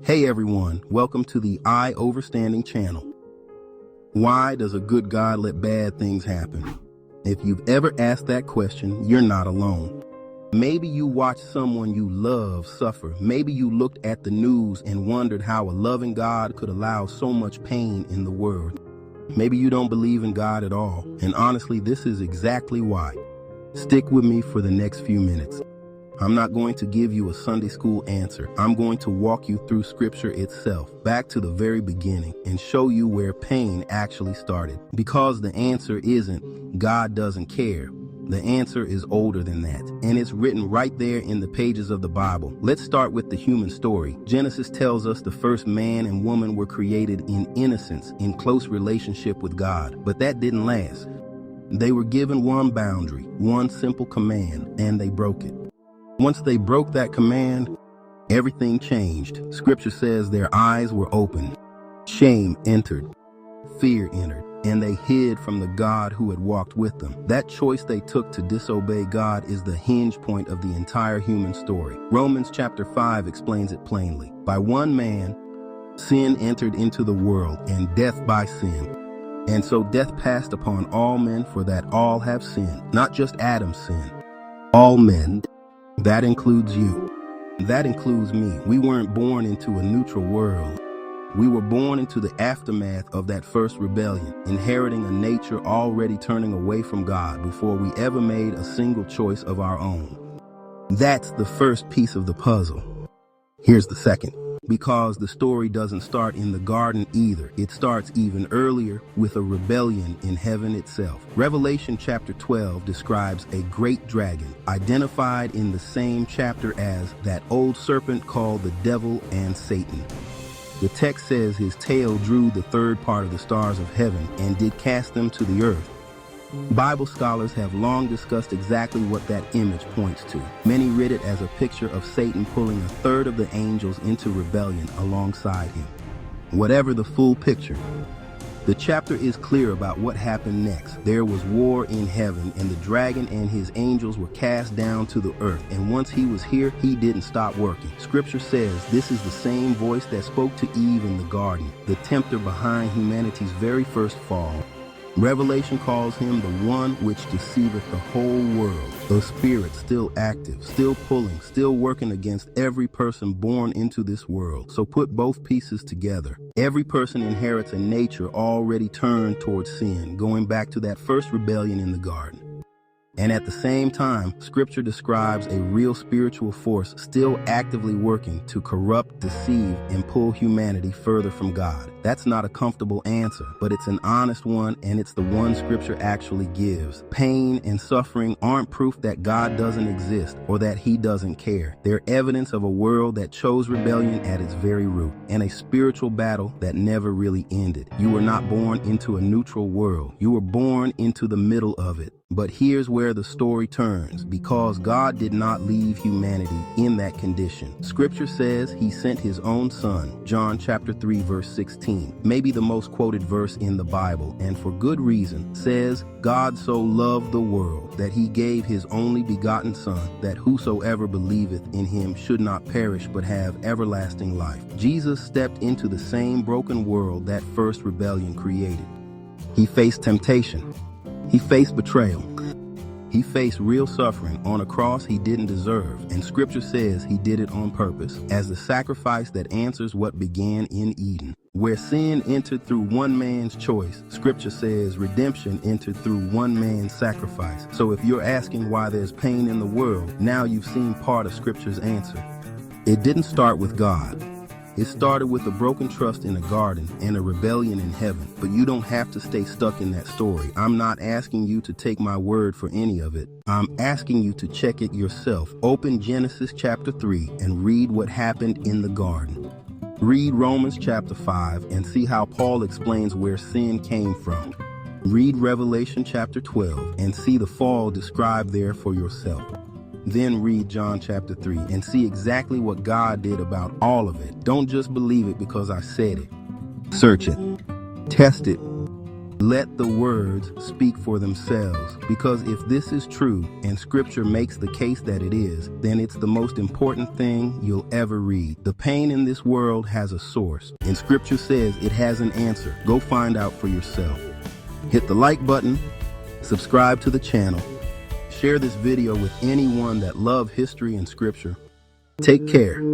Hey everyone, welcome to the I Overstanding channel. Why does a good God let bad things happen? If you've ever asked that question, you're not alone. Maybe you watched someone you love suffer. Maybe you looked at the news and wondered how a loving God could allow so much pain in the world. Maybe you don't believe in God at all, and honestly, this is exactly why. Stick with me for the next few minutes. I'm not going to give you a Sunday school answer. I'm going to walk you through Scripture itself, back to the very beginning, and show you where pain actually started. Because the answer isn't, God doesn't care. The answer is older than that, and it's written right there in the pages of the Bible. Let's start with the human story. Genesis tells us the first man and woman were created in innocence, in close relationship with God. But that didn't last. They were given one boundary, one simple command, and they broke it. Once they broke that command, everything changed. Scripture says their eyes were opened. Shame entered. Fear entered. And they hid from the God who had walked with them. That choice they took to disobey God is the hinge point of the entire human story. Romans chapter 5 explains it plainly. By one man, sin entered into the world, and death by sin. And so death passed upon all men, for that all have sinned. Not just Adam's sin. All men. That includes you. That includes me. We weren't born into a neutral world. We were born into the aftermath of that first rebellion, inheriting a nature already turning away from God before we ever made a single choice of our own. That's the first piece of the puzzle. Here's the second. Because the story doesn't start in the garden either. It starts even earlier with a rebellion in heaven itself. Revelation chapter 12 describes a great dragon, identified in the same chapter as that old serpent called the devil and Satan. The text says his tail drew the third part of the stars of heaven and did cast them to the earth. Bible scholars have long discussed exactly what that image points to. Many read it as a picture of Satan pulling a third of the angels into rebellion alongside him. Whatever the full picture, the chapter is clear about what happened next. There was war in heaven, and the dragon and his angels were cast down to the earth. And once he was here, he didn't stop working. Scripture says this is the same voice that spoke to Eve in the garden, the tempter behind humanity's very first fall. Revelation calls him the one which deceiveth the whole world. The spirit still active, still pulling, still working against every person born into this world. So put both pieces together. Every person inherits a nature already turned towards sin, going back to that first rebellion in the garden. And at the same time, Scripture describes a real spiritual force still actively working to corrupt, deceive, and pull humanity further from God. That's not a comfortable answer, but it's an honest one, and it's the one Scripture actually gives. Pain and suffering aren't proof that God doesn't exist or that He doesn't care. They're evidence of a world that chose rebellion at its very root, and a spiritual battle that never really ended. You were not born into a neutral world. You were born into the middle of it. But here's where the story turns, because God did not leave humanity in that condition. Scripture says He sent His own Son, John chapter 3 verse 16, maybe the most quoted verse in the Bible, and for good reason. Says, God so loved the world that He gave His only begotten Son, that whosoever believeth in Him should not perish but have everlasting life. Jesus stepped into the same broken world that first rebellion created. He faced temptation. He faced betrayal. He faced real suffering on a cross He didn't deserve, and Scripture says He did it on purpose, as the sacrifice that answers what began in Eden. Where sin entered through one man's choice, Scripture says redemption entered through one man's sacrifice. So if you're asking why there's pain in the world, now you've seen part of Scripture's answer. It didn't start with God. It started with a broken trust in a garden and a rebellion in heaven, but you don't have to stay stuck in that story. I'm not asking you to take my word for any of it. I'm asking you to check it yourself. Open Genesis chapter 3 and read what happened in the garden. Read Romans chapter 5 and see how Paul explains where sin came from. Read Revelation chapter 12 and see the fall described there for yourself. Then read John chapter 3 and see exactly what God did about all of it. Don't just believe it because I said it. Search it. Test it. Let the words speak for themselves, because if this is true and Scripture makes the case that it is, then it's the most important thing you'll ever read. The pain in this world has a source, and Scripture says it has an answer. Go find out for yourself. Hit the like button, subscribe to the channel, share this video with anyone that loves history and Scripture. Take care.